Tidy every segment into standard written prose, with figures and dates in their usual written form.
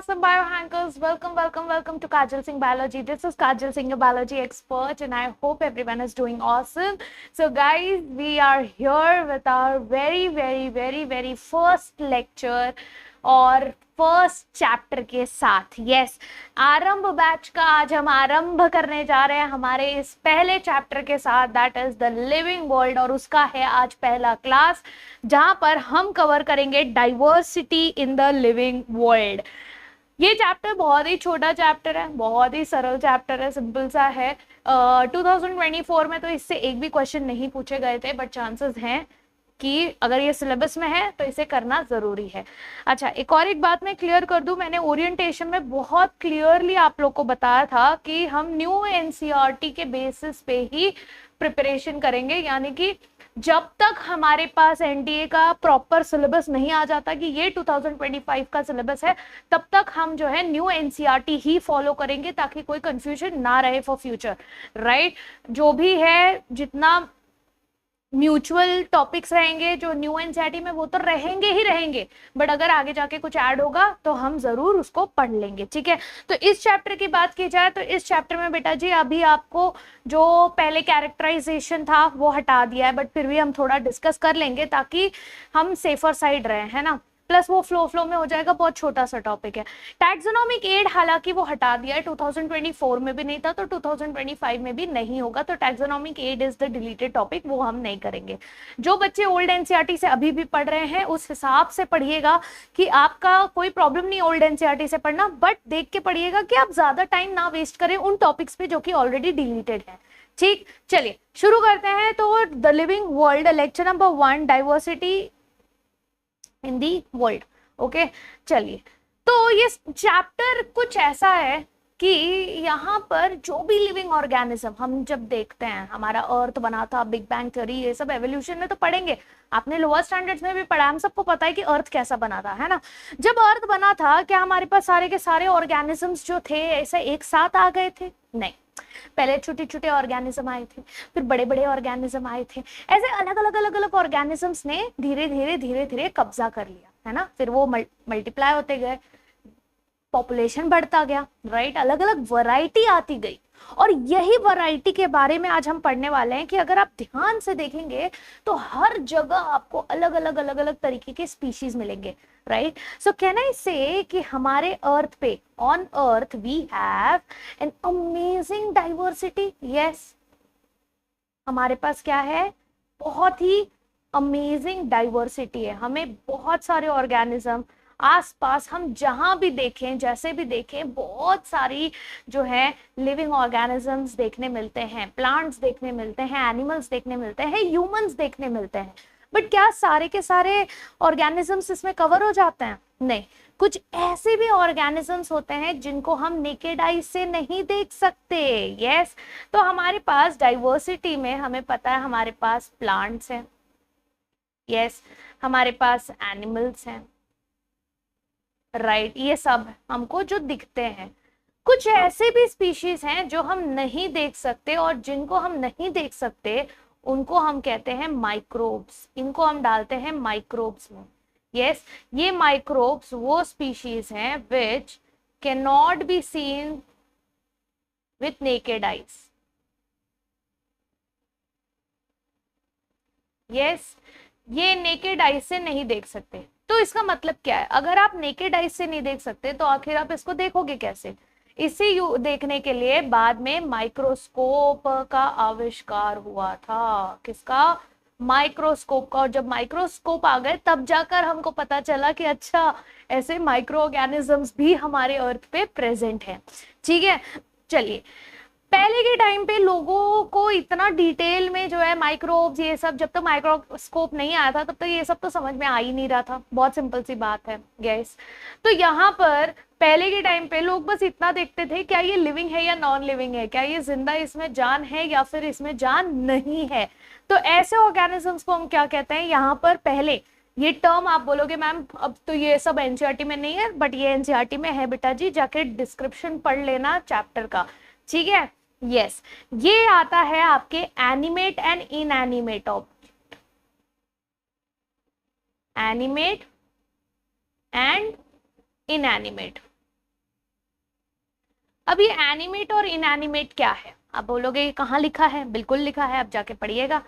awesome biohackers. Welcome to Kajal Singh Biology. This is Kajal Singh, a biology expert, and I hope everyone is doing awesome. So guys, we are here with our very first lecture और first chapter के साथ yes आरंभ batch का आज हम आरंभ करने जा रहे हैं हमारे इस पहले चैप्टर के साथ, that is the living world. और उसका है आज पहला क्लास जहां पर हम कवर करेंगे diversity in the living world. ये चैप्टर बहुत ही छोटा चैप्टर है, बहुत ही सरल चैप्टर है, सिंपल सा है। 2024 में तो इससे एक भी क्वेश्चन नहीं पूछे गए थे, बट चांसेस हैं कि अगर ये सिलेबस में है तो इसे करना जरूरी है। अच्छा, एक बात मैं क्लियर कर दूं, मैंने ओरिएंटेशन में बहुत क्लियरली आप लोग को बताया था कि हम न्यू एनसीईआरटी के बेसिस पे ही प्रिपरेशन करेंगे, यानी कि जब तक हमारे पास एनडीए का प्रॉपर सिलेबस नहीं आ जाता कि ये 2025 का सिलेबस है, तब तक हम जो है न्यू एनसीईआरटी ही फॉलो करेंगे ताकि कोई कंफ्यूजन ना रहे फॉर फ्यूचर, राइट। जो भी है, जितना म्यूचुअल टॉपिक्स रहेंगे जो न्यू एनसीईआरटी में, वो तो रहेंगे ही रहेंगे, बट अगर आगे जाके कुछ ऐड होगा तो हम जरूर उसको पढ़ लेंगे, ठीक है। तो इस चैप्टर की बात की जाए तो इस चैप्टर में बेटा जी अभी आपको जो पहले कैरेक्टराइजेशन था वो हटा दिया है, बट फिर भी हम थोड़ा डिस्कस कर लेंगे ताकि हम सेफर साइड रहे, है ना। प्लस वो फ्लो में हो जाएगा, बहुत छोटा सा टॉपिक है। टैक्सोनॉमिक एड हालांकि वो हटा दिया है, 2024 में भी नहीं था तो 2025 में भी नहीं होगा, तो taxonomic aid is the deleted topic, वो हम नहीं करेंगे। जो बच्चे ओल्ड एनसीईआरटी से अभी भी पढ़ रहे हैं उस हिसाब से पढ़िएगा कि आपका कोई प्रॉब्लम नहीं ओल्ड एनसीईआरटी से पढ़ना, बट देख के पढ़िएगा कि आप ज्यादा टाइम ना वेस्ट करें उन टॉपिक्स पे जो कि ऑलरेडी डिलीटेड है, ठीक। चलिए शुरू करते हैं। तो the living world, lecture number 1, diversity in the world. Okay, चलिए। तो ये चैप्टर कुछ ऐसा है कि यहाँ पर जो भी लिविंग ऑर्गेनिज्म हम जब देखते हैं, हमारा अर्थ बना था, बिग बैंग थ्योरी, ये सब एवोल्यूशन में तो पढ़ेंगे, आपने लोअर स्टैंडर्ड्स में भी पढ़ा, हम सबको पता है कि अर्थ कैसा बना था, है ना। जब अर्थ बना था क्या हमारे पास सारे के सारे ऑर्गेनिजम्स जो थे ऐसे एक साथ आ गए थे? नहीं, पहले छोटे छोटे ऑर्गेनिज्म आए थे, फिर बड़े बड़े ऑर्गेनिज्म आए थे, ऐसे अलग अलग ऑर्गेनिजम्स ने धीरे धीरे कब्जा कर लिया, है ना। फिर वो मल्टीप्लाई होते गए, पॉपुलेशन बढ़ता गया, राइट, अलग अलग वैरायटी आती गई। और यही वैरायटी के बारे में आज हम पढ़ने वाले हैं कि अगर आप ध्यान से देखेंगे तो हर जगह आपको अलग अलग तरीके के स्पीशीज मिलेंगे, राइट। सो कैन आई से कि हमारे अर्थ पे, on earth we have an amazing diversity. Yes, हमारे पास क्या है? बहुत ही अमेजिंग डाइवर्सिटी है। हमें बहुत सारे ऑर्गेनिज्म आसपास, हम जहां भी देखें, जैसे भी देखें, बहुत सारी जो है लिविंग ऑर्गेनिजम्स देखने मिलते हैं, प्लांट्स देखने मिलते हैं, एनिमल्स देखने मिलते हैं, ह्यूमंस देखने मिलते हैं। बट क्या सारे के सारे ऑर्गेनिजम्स इसमें कवर हो जाते हैं? नहीं, कुछ ऐसे भी ऑर्गेनिजम्स होते हैं जिनको हम नेकेड आई से नहीं देख सकते। यस, तो हमारे पास डाइवर्सिटी में हमें पता है हमारे पास प्लांट्स हैं, यस, हमारे पास एनिमल्स हैं, राइट, ये सब हमको जो दिखते हैं। कुछ ऐसे भी स्पीशीज हैं जो हम नहीं देख सकते, और जिनको हम नहीं देख सकते उनको हम कहते हैं माइक्रोब्स। इनको हम डालते हैं माइक्रोब्स में। यस, ये माइक्रोब्स वो स्पीशीज हैं which can not be seen with naked eyes. Yes, ये नेकेड आइज से नहीं देख सकते। तो इसका मतलब क्या है? अगर आप नेकेड आइज से नहीं देख सकते तो आखिर आप इसको देखोगे कैसे? इसे देखने के लिए बाद में माइक्रोस्कोप का आविष्कार हुआ था। किसका? माइक्रोस्कोप का। और जब माइक्रोस्कोप आ गए तब जाकर हमको पता चला कि अच्छा, ऐसे माइक्रो ऑर्गेनिजम्स भी हमारे अर्थ पे प्रेजेंट हैं, ठीक है। चलिए, पहले के टाइम पे लोगों को इतना डिटेल में जो है माइक्रोब्स, ये सब, जब तक माइक्रोस्कोप नहीं आया था तब तक ये सब तो समझ में आ ही नहीं रहा था। बहुत सिंपल सी बात है गैस। तो यहाँ पर पहले के टाइम पे लोग बस इतना देखते थे, क्या ये लिविंग है या नॉन लिविंग है, क्या ये जिंदा, इसमें जान है या फिर इसमें जान नहीं है। तो ऐसे ऑर्गेनिजम्स को हम क्या कहते हैं? यहाँ पर पहले ये टर्म आप बोलोगे मैम अब तो ये सब एनसीईआरटी में नहीं है, बट ये एनसीईआरटी में है बेटा जी, जाके डिस्क्रिप्शन पढ़ लेना चैप्टर का, ठीक है। यस, ये आता है आपके animate and inanimate object, animate and inanimate. अब ये एनिमेट और इनएनिमेट क्या है? आप बोलोगे ये कहाँ लिखा है? बिल्कुल लिखा है, आप जाके पढ़िएगा।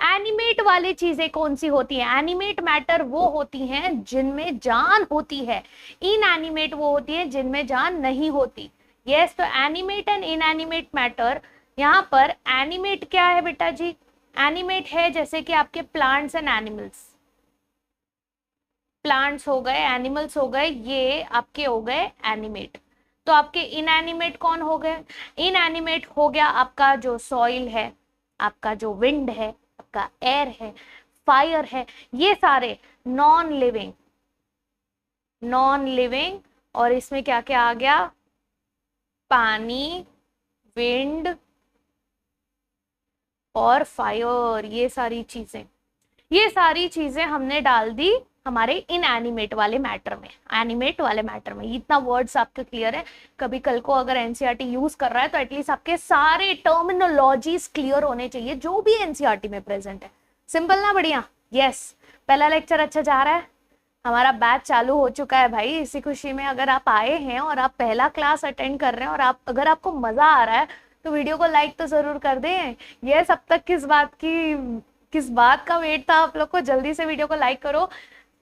एनिमेट वाली चीजें कौन सी होती है? एनिमेट मैटर वो होती हैं जिनमें जान होती है, इनएनिमेट वो होती है जिनमें जान नहीं होती। यस, तो एनिमेट एंड इनएनिमेट मैटर। यहाँ पर एनिमेट क्या है बेटा जी? एनिमेट है जैसे कि आपके प्लांट्स एंड एनिमल्स, प्लांट्स हो गए, एनिमल्स हो गए, ये आपके हो गए एनिमेट। तो आपके इनएनिमेट कौन हो गए? इनएनिमेट हो गया आपका जो सॉइल है, आपका जो विंड है, आपका एयर है, फायर है, ये सारे नॉन लिविंग, नॉन लिविंग। और इसमें क्या क्या आ गया? पानी, विंड और फायर, ये सारी चीजें, ये सारी चीजें हमने डाल दी हमारे इनएनिमेट वाले मैटर में, एनिमेट वाले मैटर में। इतना वर्ड्स आपके क्लियर है? कभी कल को अगर एनसीईआरटी यूज कर रहा है तो एटलीस्ट आपके सारे टर्मिनोलॉजीज क्लियर होने चाहिए जो भी एनसीईआरटी में प्रेजेंट है। सिंपल ना? बढ़िया। यस, पहला लेक्चर अच्छा जा रहा है, हमारा बैच चालू हो चुका है भाई। इसी खुशी में अगर आप आए हैं और आप पहला क्लास अटेंड कर रहे हैं और आप अगर आपको मजा आ रहा है तो वीडियो को लाइक तो जरूर कर दें। यस, अब तक किस बात का वेट था आप लोग को? जल्दी से वीडियो को लाइक करो।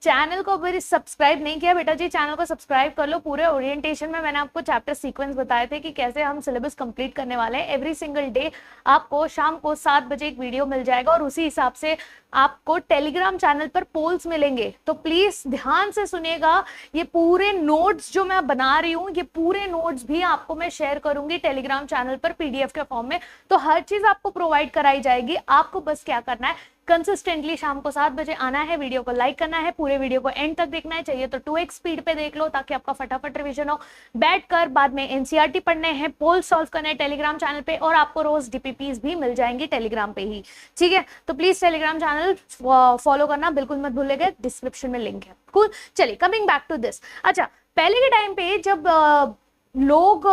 चैनल को अगर सब्सक्राइब नहीं किया बेटा जी, चैनल को सब्सक्राइब कर लो। पूरे ओरिएंटेशन में मैंने आपको चैप्टर सीक्वेंस बताए थे कि कैसे हम सिलेबस कंप्लीट करने वाले हैं। एवरी सिंगल डे आपको शाम को 7 बजे एक वीडियो मिल जाएगा और उसी हिसाब से आपको टेलीग्राम चैनल पर पोल्स मिलेंगे। तो प्लीज ध्यान से सुनिएगा। ये पूरे नोट्स जो मैं बना रही हूँ, ये पूरे नोट्स भी आपको मैं शेयर करूंगी टेलीग्राम चैनल पर पीडीएफ के फॉर्म में। तो हर चीज आपको प्रोवाइड कराई जाएगी। आपको बस क्या करना है, कंसिस्टेंटली शाम को 7 बजे आना है, वीडियो को लाइक करना है, पूरे वीडियो को एंड तक देखना है। चाहिए तो 2x स्पीड पे देख लो ताकि आपका फटाफट रिवीजन हो। बैठकर बाद में एनसीईआरटी पढ़ने हैं, पोल सॉल्व करने हैं टेलीग्राम चैनल पे, और आपको रोज डीपीपीज भी मिल जाएंगी टेलीग्राम पे ही। ठीक है, तो प्लीज टेलीग्राम चैनल फॉलो करना बिल्कुल मत भूलिएगा, डिस्क्रिप्शन में लिंक है। कूल, चलिए कमिंग बैक टू दिस। अच्छा, पहले के टाइम पे जब लोग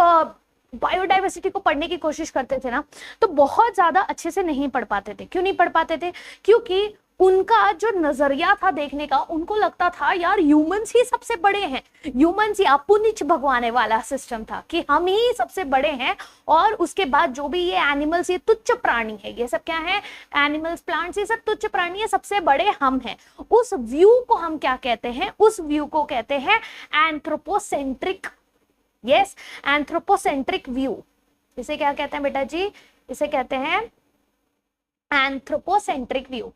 बायोडाइवर्सिटी को पढ़ने की कोशिश करते थे ना, तो बहुत ज्यादा अच्छे से नहीं पढ़ पाते थे। क्यों नहीं पढ़ पाते थे? क्योंकि उनका जो नजरिया था देखने का, उनको लगता था यार ह्यूमंस ही सबसे बड़े हैं, ह्यूमंस ही अपुनिच भगवाने वाला सिस्टम था कि हम ही सबसे बड़े हैं, और उसके बाद जो भी ये एनिमल्स, ये तुच्छ प्राणी है, ये सब क्या है? एनिमल्स, प्लांट्स, ये सब तुच्छ प्राणी है, सबसे बड़े हम हैं। उस व्यू को हम क्या कहते हैं? उस व्यू को कहते हैं एंथ्रोपोसेंट्रिक। Yes, anthropocentric view. इसे क्या कहते हैं बेटा जी? इसे कहते हैं anthropocentric view.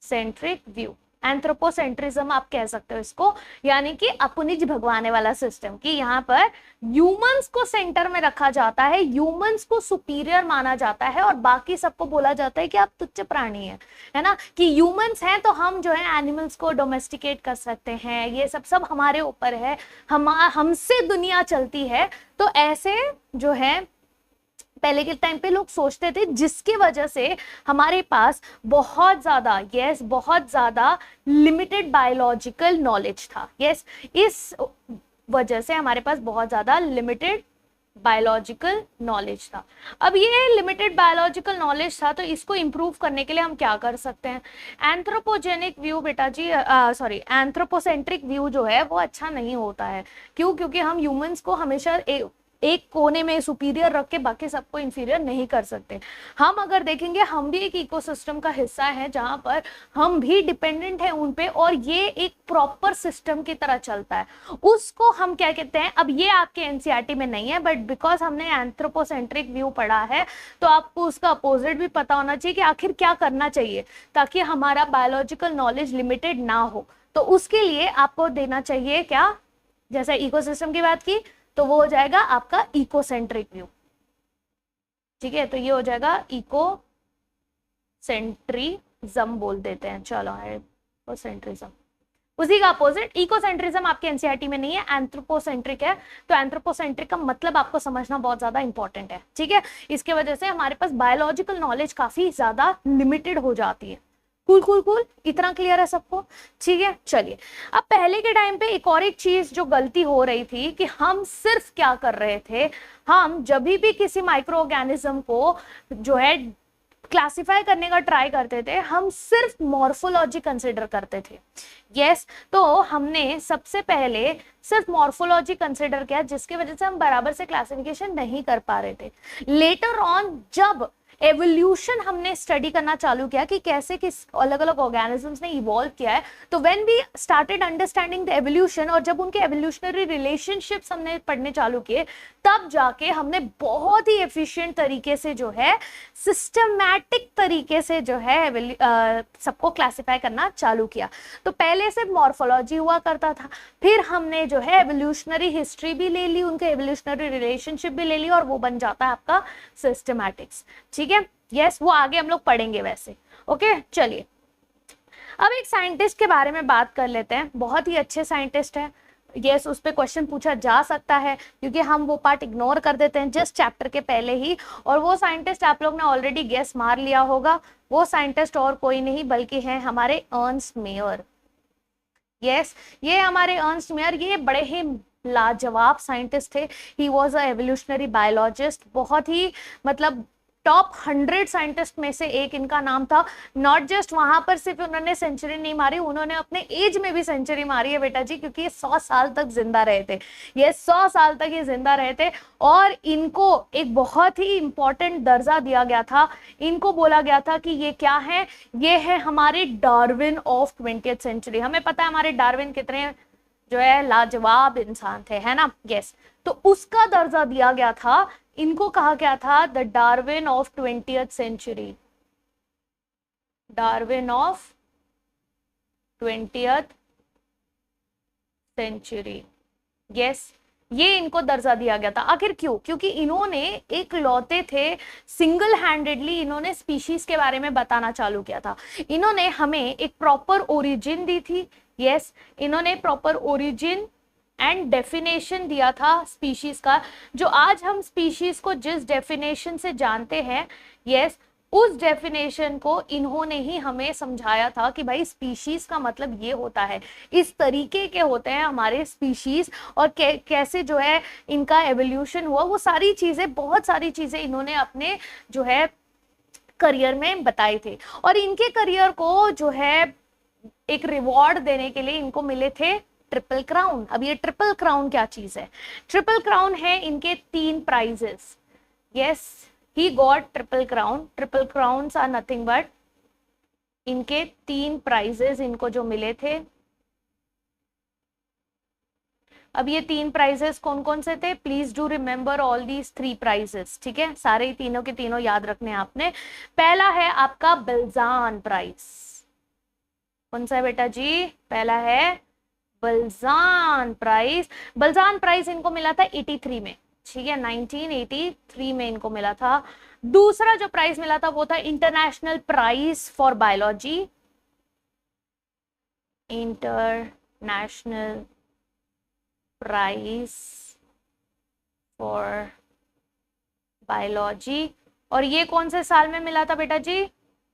Centric view, anthropocentrism आप कह सकते हो इसको, यानी कि अपनिज भगवाने वाला सिस्टम, कि यहाँ पर ह्यूमंस को सेंटर में रखा जाता है, ह्यूमंस को सुपीरियर माना जाता है और बाकी सबको बोला जाता है कि आप तुच्छ प्राणी हैं, है ना? कि ह्यूमंस हैं तो हम जो है एनिमल्स को डोमेस्टिकेट कर सकते हैं, ये सब हमारे ऊपर है, हमसे दुनिया चलती है। तो ऐसे जो है पहले के टाइम पे लोग सोचते थे, जिसकी वजह से हमारे पास बहुत ज्यादा, यस, बहुत ज्यादा लिमिटेड बायोलॉजिकल नॉलेज था। यस, इस वजह से हमारे पास बहुत ज्यादा लिमिटेड बायोलॉजिकल नॉलेज था। अब ये लिमिटेड बायोलॉजिकल नॉलेज था, तो इसको इंप्रूव करने के लिए हम क्या कर सकते हैं? एंथ्रोपोजेनिक व्यू बेटा जी, सॉरी, एंथ्रोपोसेंट्रिक व्यू जो है वो अच्छा नहीं होता है। क्यों? क्योंकि हम ह्यूमंस को हमेशा एक कोने में सुपीरियर रख के बाकी सबको इंफीरियर नहीं कर सकते। हम अगर देखेंगे, हम भी एक इकोसिस्टम का हिस्सा है जहां पर हम भी डिपेंडेंट है उन पे, और ये एक प्रॉपर सिस्टम की तरह चलता है। उसको हम क्या कहते हैं? अब ये आपके एनसीईआरटी में नहीं है, बट बिकॉज हमने एंथ्रोपोसेंट्रिक व्यू पढ़ा है तो आपको उसका अपोजिट भी पता होना चाहिए कि आखिर क्या करना चाहिए ताकि हमारा बायोलॉजिकल नॉलेज लिमिटेड ना हो। तो उसके लिए आपको देना चाहिए क्या? जैसे इकोसिस्टम की बात की तो वो हो जाएगा आपका इकोसेंट्रिक व्यू। ठीक है, तो ये हो जाएगा इको सेंट्रिज्म बोल देते हैं। चलो, इकोसेंट्रिज्म, उसी का अपोजिट। इकोसेंट्रिज्म आपके एनसीईआरटी में नहीं है, एंथ्रोपोसेंट्रिक है। तो एंथ्रोपोसेंट्रिक का मतलब आपको समझना बहुत ज्यादा इंपॉर्टेंट है। ठीक है, इसके वजह से हमारे पास बायोलॉजिकल नॉलेज काफी ज्यादा लिमिटेड हो जाती है। कूल कूल कूल, इतना क्लियर है सबको? ठीक है, चलिए। अब पहले के टाइम पे एक और एक चीज जो गलती हो रही थी कि हम सिर्फ क्या कर रहे थे, हम जब भी किसी माइक्रो ऑर्गेनिज्म को जो है क्लासिफाई करने का ट्राई करते थे, हम सिर्फ मॉर्फोलॉजी कंसिडर करते थे। यस, तो हमने सबसे पहले सिर्फ मॉर्फोलॉजी कंसिडर किया, जिसकी वजह से हम बराबर से क्लासिफिकेशन नहीं कर पा रहे थे। लेटर ऑन जब एवोल्यूशन हमने स्टडी करना चालू किया कि कैसे किस अलग अलग ऑर्गेनिजम्स ने इवॉल्व किया है, तो when we started understanding the evolution, और जब उनके एवोल्यूशनरी रिलेशनशिप्स हमने पढ़ने चालू किए, तब जाके हमने बहुत ही एफिशिएंट तरीके से जो है, सिस्टमैटिक तरीके से जो है सबको क्लासिफाई करना चालू किया। तो पहले से मॉर्फोलॉजी हुआ करता था, फिर हमने जो है एवोल्यूशनरी हिस्ट्री भी ले ली, उनके एवोल्यूशनरी रिलेशनशिप भी ले ली, और वो बन जाता है आपका सिस्टमैटिक्स। ठीक है, यस, वो आगे हम लोग पढ़ेंगे वैसे। ओके, चलिए अब एक साइंटिस्ट के बारे में बात कर लेते हैं। बहुत ही अच्छे साइंटिस्ट है, यस, उस पर क्वेश्चन पूछा जा सकता है, क्योंकि हम वो पार्ट इग्नोर कर देते हैं जस्ट चैप्टर के पहले ही। और वो साइंटिस्ट आप लोग ने ऑलरेडी गेस मार लिया होगा, वो साइंटिस्ट और कोई नहीं बल्कि है हमारे अर्नस्ट मेयर। यस, ये हमारे अर्नस्ट मेयर, ये बड़े ही लाजवाब साइंटिस्ट थे। He was a evolutionary biologist, बहुत ही मतलब टॉप 100 साइंटिस्ट में से एक इनका नाम था। नॉट जस्ट वहां पर सिर्फ उन्होंने सेंचुरी नहीं मारी, उन्होंने अपने एज में भी सेंचुरी मारी है बेटा जी, क्योंकि ये 100 साल तक जिंदा रहे थे। ये 100 साल तक ये जिंदा रहे थे, और इनको एक बहुत ही इंपॉर्टेंट दर्जा दिया गया था। इनको बोला गया था कि ये क्या है, ये है हमारे डार्विन ऑफ 20th सेंचुरी। हमें पता है हमारे डार्विन कितने जो है लाजवाब इंसान थे, है ना। यस, तो उसका दर्जा दिया गया था। इनको कहा गया था the Darwin of 20th century, Darwin of 20th century. Yes, ये इनको दर्जा दिया गया था। आखिर क्यों? क्योंकि इन्होंने एक लौते थे, सिंगल हैंडेडली इन्होंने स्पीशीज के बारे में बताना चालू किया था। इन्होंने हमें एक प्रॉपर ओरिजिन दी थी। यस, इन्होंने प्रॉपर ओरिजिन एंड डेफिनेशन दिया था स्पीशीज का। जो आज हम स्पीशीज को जिस डेफिनेशन से जानते हैं, यस, उस डेफिनेशन को इन्होंने ही हमें समझाया था कि भाई स्पीशीज का मतलब ये होता है, इस तरीके के होते हैं हमारे स्पीशीज, और कैसे जो है इनका एवोल्यूशन हुआ, वो सारी चीजें, बहुत सारी चीजें इन्होंने अपने जो है करियर में बताई थी। और इनके करियर को जो है एक रिवॉर्ड देने के लिए इनको मिले थे ट्रिपल क्राउन। अब ये ट्रिपल क्राउन क्या चीज है? ट्रिपल क्राउन है इनके 3 prizes. Yes, he got triple crown. Triple crowns are nothing but इनके 3 प्राइजेस इनको जो मिले थे। अब ये 3 प्राइजेस कौन कौन से थे? Please do remember all these 3 prizes. ठीक है, सारे तीनों के तीनों याद रखने आपने। पहला है आपका बल्जान प्राइज। कौन सा है बेटा जी? पहला है बल्जान प्राइज। बल्जान प्राइज इनको मिला था 83 में। ठीक है, 1983 में इनको मिला था। दूसरा जो प्राइज मिला था वो था international prize for biology. International prize for biology. और ये कौन से साल में मिला था बेटा जी?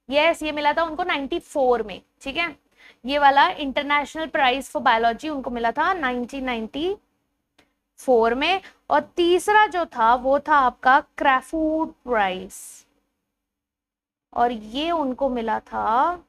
यस, ये मिला था उनको 94 में। ठीक है, ये वाला इंटरनेशनल प्राइज फॉर बायोलॉजी उनको मिला था 1994 में। और तीसरा जो था वो था आपका क्रैफूड प्राइज, और ये उनको मिला था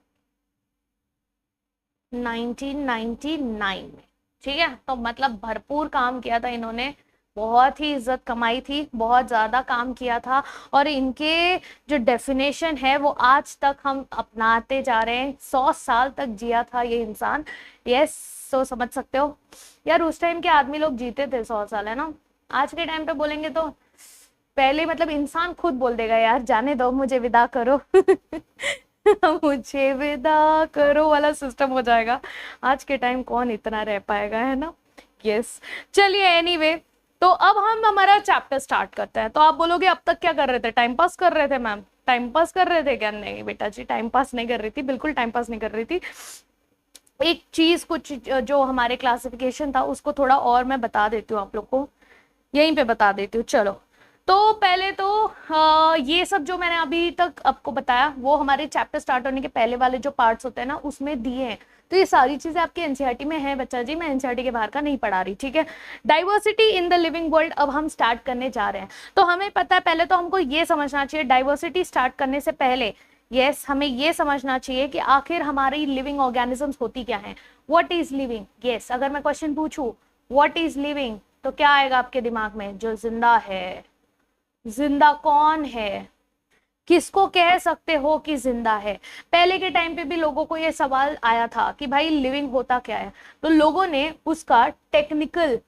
1999 में। ठीक है, तो मतलब भरपूर काम किया था इन्होंने, बहुत ही इज्जत कमाई थी, बहुत ज्यादा काम किया था। और इनके जो डेफिनेशन है वो आज तक हम अपनाते जा रहे हैं। 100 साल तक जिया था ये इंसान। यस, तो समझ सकते हो यार, उस टाइम के आदमी लोग जीते थे 100 साल, है ना। आज के टाइम पे बोलेंगे तो पहले मतलब इंसान खुद बोल देगा यार जाने दो, मुझे विदा करो मुझे विदा करो वाला सिस्टम हो जाएगा। आज के टाइम कौन इतना रह पाएगा, है ना। यस, चलिए एनीवे, तो अब हम हमारा चैप्टर स्टार्ट करते हैं। तो आप बोलोगे अब तक क्या कर रहे थे? टाइम पास कर रहे थे मैम। टाइम पास कर रहे थे क्या? नहीं बेटा जी, टाइम पास नहीं कर रही थी, बिल्कुल टाइम पास नहीं कर रही थी। एक चीज कुछ जो हमारे क्लासिफिकेशन था उसको थोड़ा और मैं बता देती हूँ आप लोग को, यहीं पे बता देती हूँ। चलो, तो पहले तो ये सब जो मैंने अभी तक आपको बताया वो हमारे चैप्टर स्टार्ट होने के पहले वाले जो पार्ट्स होते हैं ना उसमें दिए हैं। तो ये सारी चीजें आपके एनसीईआरटी में है बच्चा जी, मैं एनसीईआरटी के बाहर का नहीं पढ़ा रही, ठीक है। Diversity in the living world अब हम स्टार्ट करने जा रहे हैं। तो हमें पता है, पहले तो हमको ये समझना चाहिए डाइवर्सिटी स्टार्ट करने से पहले, यस हमें ये समझना चाहिए कि आखिर हमारी लिविंग ऑर्गेनिजम्स होती क्या है। व्हाट इज लिविंग, यस अगर मैं क्वेश्चन पूछूं व्हाट इज लिविंग तो क्या आएगा आपके दिमाग में, जो जिंदा है। जिंदा कौन है, किसको कह सकते हो कि जिंदा है। पहले के टाइम पे भी लोगों को ये सवाल आया था कि भाई लिविंग होता क्या है, तो लोगों ने उसका टेक्निकल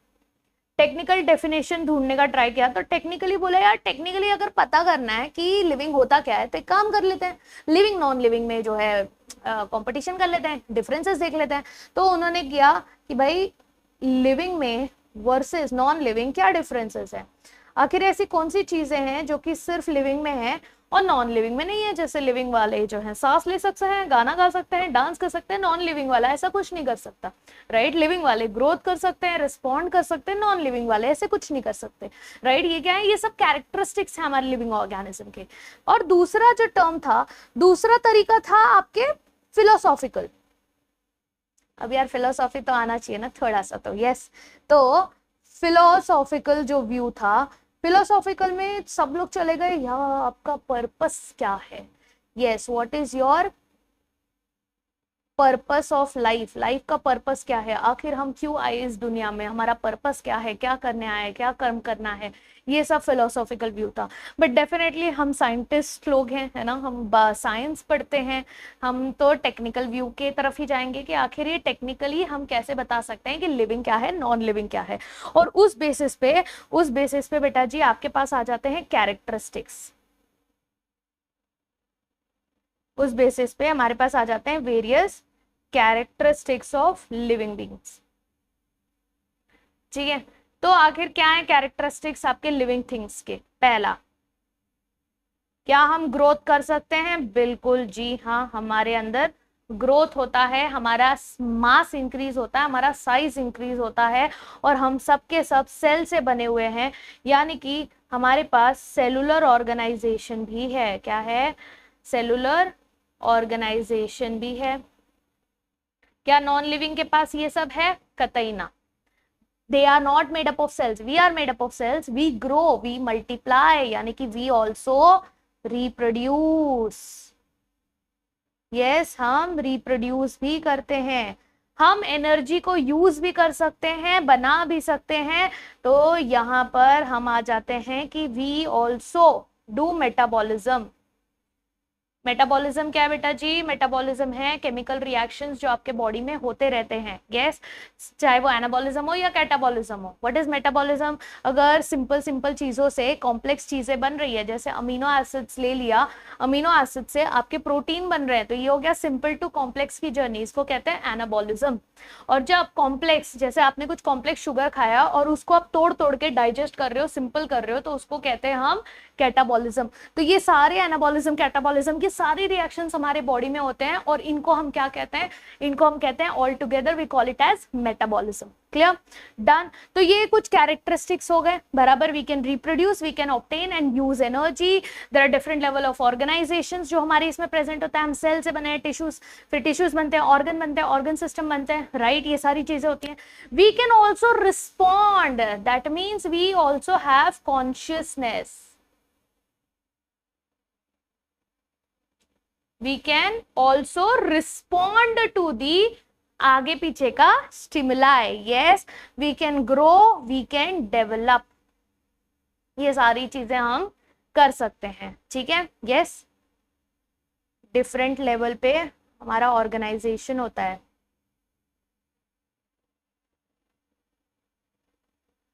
डेफिनेशन ढूंढने का ट्राई किया। तो टेक्निकली बोला यार, टेक्निकली अगर पता करना है कि लिविंग होता क्या है तो एक काम कर लेते हैं, लिविंग नॉन लिविंग में जो है कंपटीशन कर लेते हैं, डिफरेंसेस देख लेते हैं। तो उन्होंने किया कि भाई लिविंग में वर्सेस नॉन लिविंग क्या डिफरेंसेस है, आखिर ऐसी कौन सी चीजें हैं जो कि सिर्फ लिविंग में है और नॉन लिविंग में नहीं है। जैसे लिविंग वाले जो है सांस ले सकते हैं, गाना गा सकते हैं, डांस कर सकते हैं, नॉन लिविंग वाला ऐसा कुछ नहीं कर सकता, राइट। लिविंग वाले ग्रोथ कर सकते हैं, रिस्पॉन्ड कर सकते हैं, नॉन लिविंग वाले ऐसे कुछ नहीं कर सकते, राइट। ये क्या है, ये सब कैरेक्टरिस्टिक्स है हमारे लिविंग ऑर्गेनिज्म के। और दूसरा जो टर्म था, दूसरा तरीका था आपके फिलोसॉफिकल। अब यार फिलोसॉफी तो आना चाहिए ना थोड़ा सा, तो यस तो फिलोसॉफिकल जो व्यू था, फिलोसॉफिकल में सब लोग चले गए यार आपका पर्पस क्या है, yes what is your purpose of life, life का पर्पस क्या है, आखिर हम क्यों आए इस दुनिया में, हमारा पर्पस क्या है, क्या करने आए, क्या कर्म करना है, ये सब फिलोसॉफिकल व्यू था। बट डेफिनेटली हम साइंटिस्ट लोग हैं, है ना, हम साइंस पढ़ते हैं, हम तो टेक्निकल व्यू के तरफ ही जाएंगे कि आखिर ये टेक्निकली हम कैसे बता सकते हैं कि लिविंग क्या है, नॉन लिविंग क्या है। और उस बेसिस पे बेटा जी आपके पास आ जाते हैं कैरेक्टरिस्टिक्स, उस बेसिस पे हमारे पास आ जाते हैं various characteristics of living beings, ठीक है। तो आखिर क्या है कैरेक्टरिस्टिक्स आपके लिविंग थिंग्स के। पहला, क्या हम ग्रोथ कर सकते हैं, बिल्कुल जी हाँ, हमारे अंदर ग्रोथ होता है, हमारा मास इंक्रीज होता है, हमारा साइज इंक्रीज होता है, और हम सब के सब सेल से बने हुए हैं, यानी कि हमारे पास सेलुलर ऑर्गेनाइजेशन भी है। क्या है, सेलुलर ऑर्गेनाइजेशन भी है। क्या नॉन लिविंग के पास ये सब है, कतई ना। They are not made up of cells, we are made up of cells, we grow, we multiply, यानी कि we also reproduce, yes हम reproduce भी करते हैं, हम एनर्जी को यूज भी कर सकते हैं, बना भी सकते हैं। तो यहाँ पर हम आ जाते हैं कि we also do metabolism। Metabolism क्या है बेटा जी, मेटाबॉलिज्म है केमिकल रिएक्शंस जो आपके बॉडी में होते रहते हैं, यस चाहे वो एनाबॉलिज्म हो या कैटाबॉलिज्म हो। व्हाट इज मेटाबॉलिज्म, अगर सिंपल चीजों से कॉम्प्लेक्स चीजें बन रही है, जैसे अमीनो एसिड्स ले लिया, अमीनो एसिड से आपके प्रोटीन बन रहे हैं, तो ये हो गया सिंपल टू कॉम्प्लेक्स की जर्नी, इसको कहते हैं एनाबॉलिज्म। और जब कॉम्प्लेक्स, जैसे आपने कुछ कॉम्प्लेक्स शुगर खाया और उसको आप तोड़ के डाइजेस्ट कर रहे हो, सिंपल कर रहे हो, तो उसको कहते हैं हम कैटाबॉलिज्म। तो ये सारे एनाबॉलिज्म कैटाबॉलिज्म की सारी रिएक्शंस हमारे बॉडी में होते हैं, और इनको हम क्या कहते हैं, इनको हम कहते हैं all together we call it as metabolism. Clear, done. तो ये कुछ कैरेक्टरिस्टिक्स हो गए बराबर। We can reproduce, we can obtain and use energy, there are different level of organisations जो हमारे इसमें प्रेजेंट होता है। हम सेल से बने हैं, टिश्यूज, फिर टिश्यूज बनते हैं, ऑर्गन बनते हैं, ऑर्गन सिस्टम बनते हैं, राइट, ये सारी चीजें होती हैं। We can also respond, that means we also have consciousness, we can also respond to the आगे पीछे का stimuli, yes we can grow, we can develop, ये सारी चीजें हम कर सकते हैं, ठीक है। yes डिफरेंट लेवल पे हमारा ऑर्गेनाइजेशन होता है,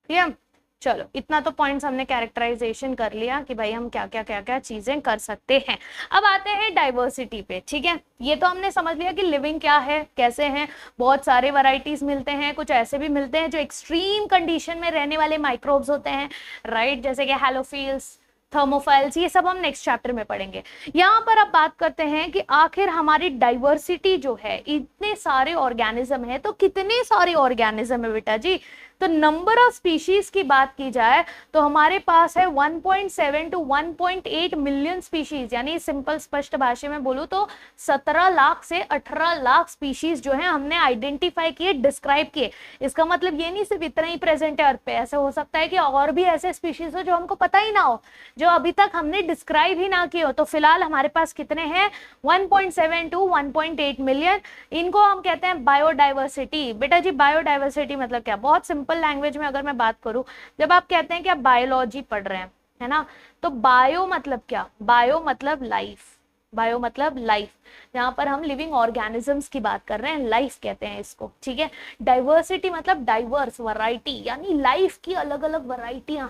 ठीक है। चलो इतना तो पॉइंट्स हमने कैरेक्टराइजेशन कर लिया कि भाई हम क्या क्या चीजें कर सकते हैं। अब आते हैं डाइवर्सिटी पे, ठीक है। ये तो हमने समझ लिया कि लिविंग क्या है, कैसे हैं, बहुत सारे वैरायटीज मिलते हैं, कुछ ऐसे भी मिलते हैं जो एक्सट्रीम कंडीशन में रहने वाले माइक्रोब्स होते हैं, राइट, जैसे कि हैलोफिल्स, थर्मोफाइल्स, ये सब हम नेक्स्ट चैप्टर में पढ़ेंगे। यहाँ पर अब बात करते हैं कि आखिर हमारी डाइवर्सिटी जो है, इतने सारे ऑर्गेनिज्म है, तो कितने सारे ऑर्गेनिज्म है बेटा जी, तो नंबर ऑफ स्पीशीज की बात की जाए तो हमारे पास है 1.7 टू 1.8 मिलियन स्पीशीज, यानी सिंपल स्पष्ट भाषा में बोलूं तो 17 लाख से 18 लाख स्पीशीज जो है हमने आइडेंटिफाई किए, डिस्क्राइब किए। इसका मतलब ये नहीं सिर्फ इतना ही प्रेजेंट है अर्थ पे, ऐसे हो सकता है कि और भी ऐसे स्पीशीज हो जो हमको पता ही ना हो, जो अभी तक हमने डिस्क्राइब ही ना किए हो। तो फिलहाल हमारे पास कितने हैं, 1.7 टू 1.8 मिलियन। इनको हम कहते हैं बायोडाइवर्सिटी। बेटा जी बायोडाइवर्सिटी मतलब क्या, बहुत सिंपल लैंग्वेज में अगर मैं बात करूं, जब आप कहते हैं कि आप बायोलॉजी पढ़ रहे हैं, है ना, तो बायो मतलब क्या, बायो मतलब लाइफ, बायो मतलब लाइफ, जहां पर हम लिविंग ऑर्गेनिजम्स की बात कर रहे हैं, लाइफ कहते हैं इसको, ठीक है। डाइवर्सिटी मतलब डाइवर्स, वैरायटी, यानी लाइफ की अलग अलग वैरायटियां,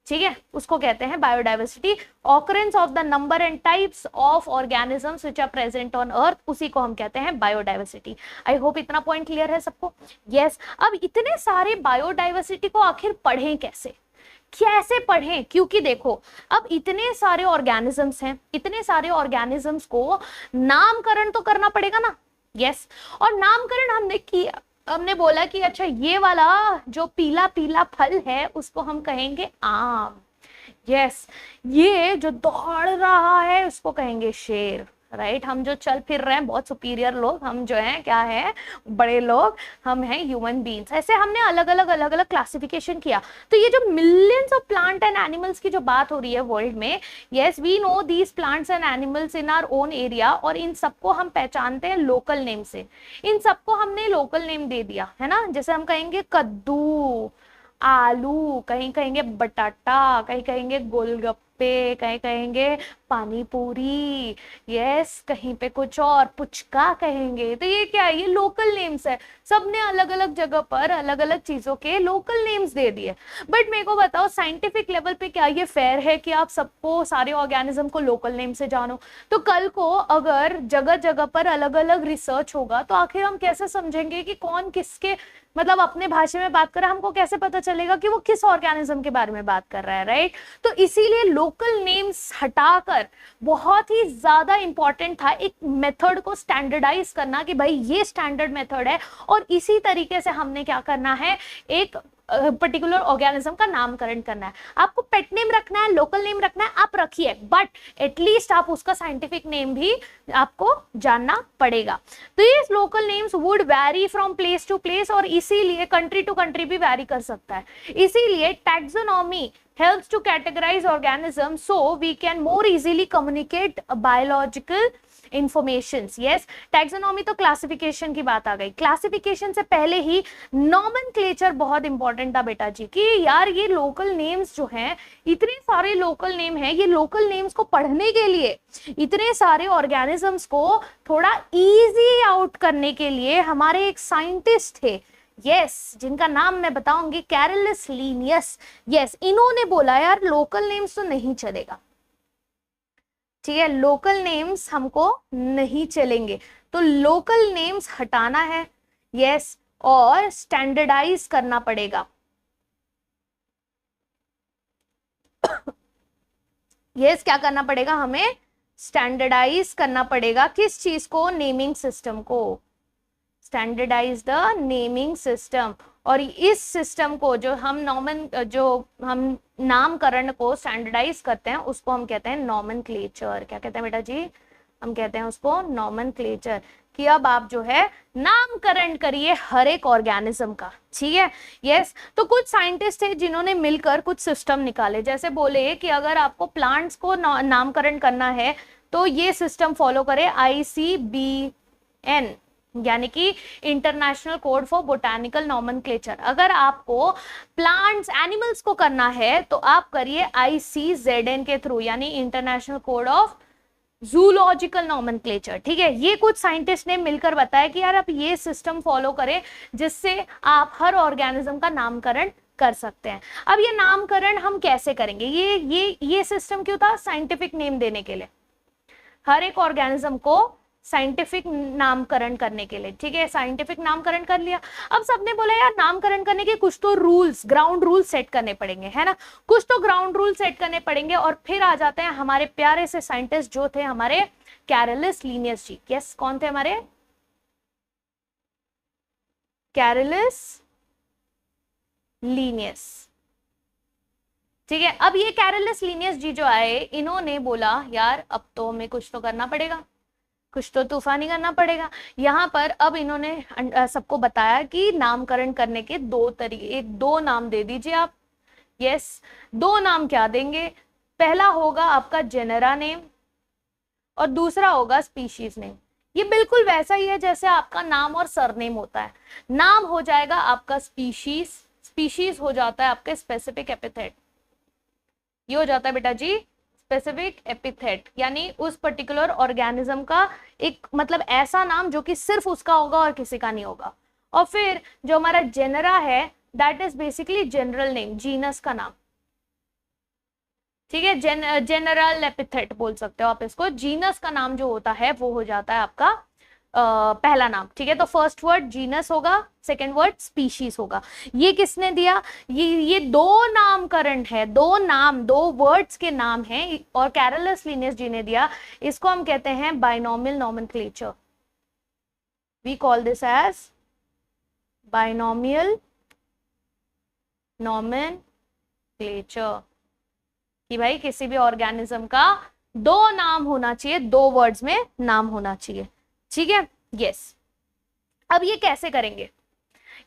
ठीक है, उसको कहते हैं biodiversity. Occurrence of the number and types of organisms which are present on earth, उसी को हम कहते हैं बायोडाइवर्सिटी। आई होप इतना पॉइंट क्लियर है सबको। यस अब इतने सारे बायोडाइवर्सिटी को आखिर पढ़ें कैसे, कैसे पढ़ें, क्योंकि देखो अब इतने सारे ऑर्गेनिजम्स हैं, इतने सारे ऑर्गेनिजम्स को नामकरण तो करना पड़ेगा ना। यस और नामकरण हमने किया, हमने बोला कि अच्छा ये वाला जो पीला पीला फल है उसको हम कहेंगे आम। यस ये जो दौड़ रहा है उसको कहेंगे शेर, राइट। हम जो चल फिर रहे हैं बहुत सुपीरियर लोग, हम जो हैं क्या है, बड़े लोग, हम हैं ह्यूमन बीइंग्स। ऐसे हमने अलग अलग क्लासिफिकेशन किया। तो ये जो millions of plant and animals की जो बात हो रही है वर्ल्ड में, yes we know these plants and animals in our own area, और इन सबको हम पहचानते हैं लोकल नेम से। इन सबको हमने लोकल नेम दे दिया है ना, जैसे हम कहेंगे कद्दू, आलू, कहीं कहेंगे बटाटा, कहीं कहेंगे गोलगप्पे, कहीं कहेंगे पानी पूरी, यस कहीं पे कुछ और पुचका कहेंगे। तो ये क्या है, ये लोकल नेम्स है। सबने अलग अलग जगह पर अलग अलग चीजों के लोकल नेम्स दे दिए। बट मेरे को बताओ साइंटिफिक लेवल पे क्या ये फेयर है कि आप सबको, सारे ऑर्गेनिज्म को लोकल नेम से जानो? तो कल को अगर जगह जगह पर अलग अलग रिसर्च होगा तो आखिर हम कैसे समझेंगे कि कौन किसके, मतलब अपने भाषा में बात कर रहा है, हमको कैसे पता चलेगा कि वो किस ऑर्गेनिज्म के बारे में बात कर रहा है, राइट। तो इसीलिए लोकल नेम्स हटाकर बहुत ही ज्यादा इंपॉर्टेंट था एक मेथड को स्टैंडर्डाइज करना, कि भाई ये स्टैंडर्ड मेथड है और इसी तरीके से हमने क्या करना है, एक पर्टिकुलर ऑर्गेनिज्म का नामकरण करना है। आपको पेट नेम रखना है, लोकल नेम रखना है, आप रखिए, बट एटलीस्ट आप उसका साइंटिफिक नेम भी आपको जानना पड़ेगा। तो ये local names would vary from place to place, और इसीलिए कंट्री टू कंट्री भी वैरी कर सकता है। इसीलिए taxonomy helps to categorize organisms so we can more easily communicate biological informations. Yes, taxonomy तो क्लासिफिकेशन की बात आ गई। क्लासिफिकेशन से पहले ही नॉमेनक्लेचर बहुत इंपॉर्टेंट था बेटा जी, कि यार ये लोकल नेम्स जो हैं, इतने सारे लोकल नेम हैं, ये लोकल नेम्स को पढ़ने के लिए, इतने सारे ऑर्गेनिजम्स को थोड़ा इजी आउट करने के लिए हमारे एक साइंटिस्ट थे, यस जिनका नाम मैं बताऊंगी, कैरलस लीनियस। यस इन्होंने बोला यार लोकल नेम्स तो नहीं चलेगा, ठीक है, लोकल नेम्स हमको नहीं चलेंगे, तो लोकल नेम्स हटाना है, यस और स्टैंडर्डाइज करना पड़ेगा। यस क्या करना पड़ेगा, हमें स्टैंडर्डाइज करना पड़ेगा, किस चीज को, नेमिंग सिस्टम को, स्टैंडर्डाइज द नेमिंग सिस्टम। और इस सिस्टम को जो हम नामकरण को स्टैंडर्डाइज करते हैं उसको हम कहते हैं नॉमेनक्लेचर। क्या कहते हैं बेटा जी, हम कहते हैं उसको नॉमेनक्लेचर, कि अब आप जो है नामकरण करिए हर एक ऑर्गेनिज्म का, ठीक है। यस तो कुछ साइंटिस्ट थे जिन्होंने मिलकर कुछ सिस्टम निकाले, जैसे बोले कि अगर आपको प्लांट्स को नामकरण करना है तो ये सिस्टम फॉलो करें, ICBN यानी कि international code for botanical nomenclature. अगर आपको प्लांट्स एनिमल्स को करना है तो आप करिए ICZN के थ्रू, यानी international code of zoological nomenclature, ठीक है। ये कुछ साइंटिस्ट ने मिलकर बताया कि यार आप ये सिस्टम फॉलो करें जिससे आप हर ऑर्गेनिज्म का नामकरण कर सकते हैं। अब ये नामकरण हम कैसे करेंगे, ये सिस्टम क्यों था, साइंटिफिक नेम देने के लिए, हर एक ऑर्गेनिज्म को साइंटिफिक नामकरण करने के लिए, ठीक है। साइंटिफिक नामकरण कर लिया, अब सबने बोला यार नामकरण करने के कुछ तो रूल्स, ग्राउंड रूल सेट करने पड़ेंगे, है ना, कुछ तो ग्राउंड रूल सेट करने पड़ेंगे। और फिर आ जाते हैं हमारे प्यारे से साइंटिस्ट जो थे हमारे कैरलस लीनियस जी। यस कौन थे हमारे कैरलस लीनियस। ठीक है, अब ये कैरलस लीनियस जी जो आए, इन्होंने बोला यार अब तो हमें कुछ तो करना पड़ेगा, कुछ तो तूफानी करना पड़ेगा। यहाँ पर अब इन्होंने सबको बताया कि नामकरण करने के दो तरीके, दो नाम दे दीजिए आप। यस, दो नाम क्या देंगे? पहला होगा आपका जेनेरा नेम और दूसरा होगा स्पीशीज नेम। ये बिल्कुल वैसा ही है जैसे आपका नाम और सरनेम होता है। नाम हो जाएगा आपका स्पीशीज, स्पीशीज हो जाता है आपके स्पेसिफिक एपिथेट। ये हो जाता है बेटा जी स्पेसिफिक एपिथेट, यानी उस पर्टिकुलर ऑर्गेनिज्म का एक मतलब ऐसा नाम जो कि सिर्फ उसका होगा और किसी का नहीं होगा। और फिर जो हमारा जेनरा है that is basically general name, genus का नाम। ठीक है, जनरल एपिथेट बोल सकते हो आप इसको। जीनस का नाम जो होता है वो हो जाता है आपका पहला नाम। ठीक है, तो फर्स्ट वर्ड जीनस होगा, सेकेंड वर्ड स्पीशीज होगा। ये किसने दिया? ये दो नामकरण है, दो नाम, दो वर्ड्स के नाम हैं और कैरलस लीनियस जी ने दिया। इसको हम कहते हैं binomial nomenclature. We call this as binomial nomenclature, कि भाई किसी भी ऑर्गेनिज्म का दो नाम होना चाहिए, दो वर्ड्स में नाम होना चाहिए। ठीक है, यस। अब ये कैसे करेंगे?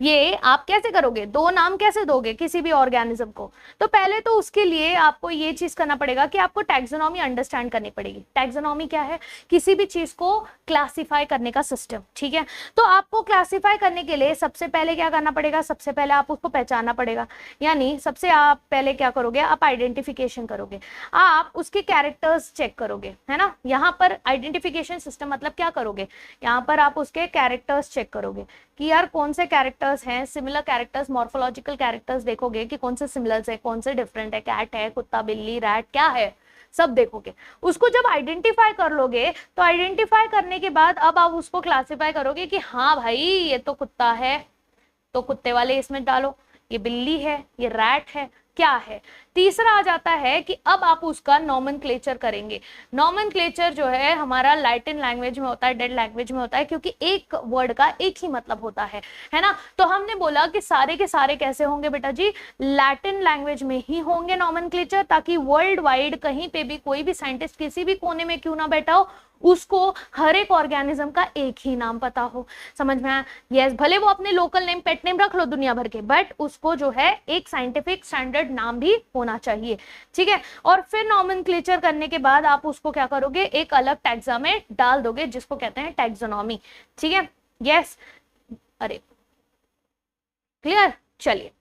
ये आप कैसे करोगे? दो नाम कैसे दोगे किसी भी ऑर्गेनिज्म को? तो पहले तो उसके लिए आपको ये चीज करना पड़ेगा कि आपको टैक्सोनॉमी अंडरस्टैंड करनी पड़ेगी। टैक्सोनॉमी क्या है? किसी भी चीज को क्लासिफाई करने का सिस्टम। ठीक है, तो आपको क्लासिफाई करने के लिए सबसे पहले क्या करना पड़ेगा? सबसे पहले आप उसको पहचानना पड़ेगा, यानी सबसे आप पहले क्या करोगे? आप आइडेंटिफिकेशन करोगे, आप उसके कैरेक्टर्स चेक करोगे, है ना। यहाँ पर आइडेंटिफिकेशन सिस्टम मतलब क्या करोगे? यहाँ पर आप उसके कैरेक्टर्स चेक करोगे कि यार कौन से कैरेक्टर्स हैं, सिमिलर कैरेक्टर्स, मॉर्फोलॉजिकल कैरेक्टर्स देखोगे कि कौन से सिमिलर है, कौन से डिफरेंट है, कैट है, कुत्ता, बिल्ली, रैट, क्या है, सब देखोगे। उसको जब आइडेंटिफाई कर लोगे तो आइडेंटिफाई करने के बाद अब आप उसको क्लासिफाई करोगे कि हाँ भाई ये तो कुत्ता है तो कुत्ते वाले इसमें डालो, ये बिल्ली है, ये रैट है, क्या है। तीसरा आ जाता है कि अब आप उसका नॉमेनक्लेचर करेंगे। नॉमेनक्लेचर जो है हमारा लैटिन लैंग्वेज में होता है, डेड लैंग्वेज में होता है, क्योंकि एक वर्ड का एक ही मतलब होता है ना। तो हमने बोला कि सारे के सारे कैसे होंगे बेटा जी? लैटिन लैंग्वेज में ही होंगे नॉमेनक्लेचर, ताकि वर्ल्ड वाइड कहीं पे भी कोई भी साइंटिस्ट किसी भी कोने में क्यों ना बैठा हो, उसको हर एक ऑर्गेनिज्म का एक ही नाम पता हो। समझ में आया? यस, भले वो अपने लोकल नेम, पेट नेम रख लो दुनिया भर के, बट उसको जो है एक साइंटिफिक स्टैंडर्ड नाम भी होना चाहिए। ठीक है, और फिर नॉमेनक्लेचर करने के बाद आप उसको क्या करोगे? एक अलग टैक्सा में डाल दोगे जिसको कहते हैं टैक्सोनॉमी। ठीक है, यस, अरे क्लियर। चलिए,